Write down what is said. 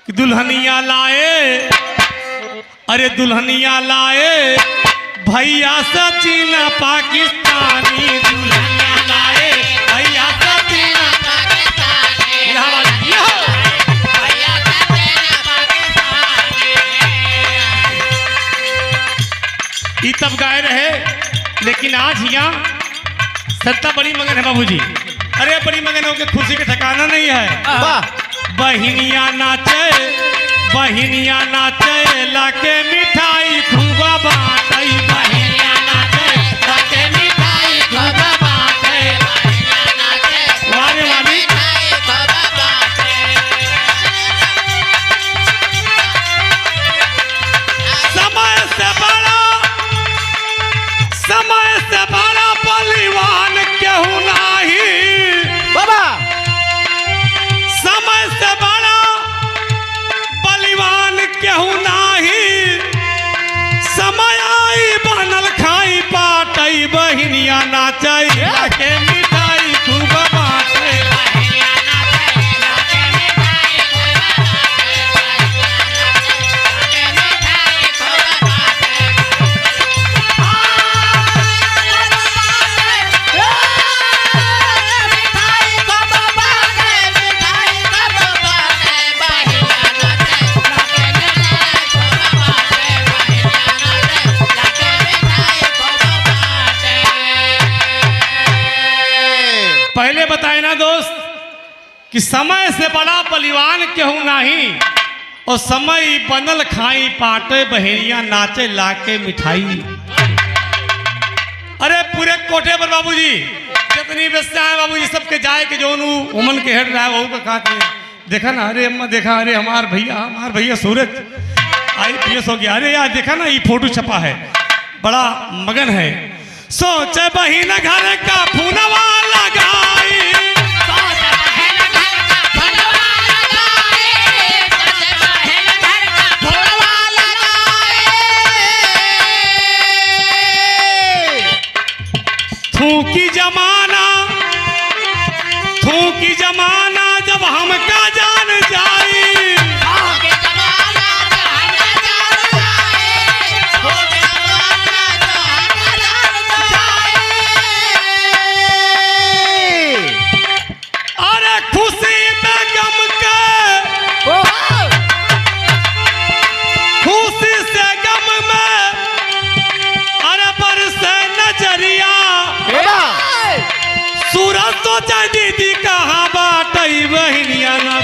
दुल्हनिया लाए, अरे दुल्हनिया लाए भैया सचिन पाकिस्तानी, दुल्हनिया लाए भैया सचिन पाकिस्तानी, भैया सचिन पाकिस्तानी। ये तब गाए रहे, लेकिन आज यहाँ सत्ता बड़ी मगन है बाबूजी। अरे बड़ी मगन हो के खुशी के ठिकाना नहीं है। बहिनिया नाचे, बहिनिया नाचे लाके मिठाई खूबा बांटे, बहिनिया नाचे लाके मिठाई खूबा बांटे, बहिनिया नाचे वारे वाली मिठाई खूबा बांटे। समय से बड़ा पहलवान केहू नहीं बाबा, समय से बड़ा बलिवान केहू नाही, समय आई बनल खाई पाटई, बहिनिया नाचई लाके मिठाई खूब बांटे, बहिनिया नाचई लाके मिठाई खूब पहले बताए ना दोस्त कि समय से बड़ा बलिवान केहू नहीं, और समय बनल खाई पाटे, बहेरिया नाचे लाके मिठाई। अरे पूरे कोठे पर बाबूजी जितनी व्यवस्था है बाबूजी सबके जाए के जो उमन के हेड रहा है वह का खाते देखा ना, अरे अम्मा देखा, अरे हमार भैया सूरज IPS हो गया, अरे यार देखा ना ये फोटो छपा है, बड़ा मगन है। सोचे बहिन घर का फूनवा लगाई, थूकी जमाना जब हमका जान जाई, अरे खुशी में गम के, खुशी से गम में, अरे बरसे नजरिया, सूरज तो चाहे दीदी कहाँ बाटई, बहिनिया ना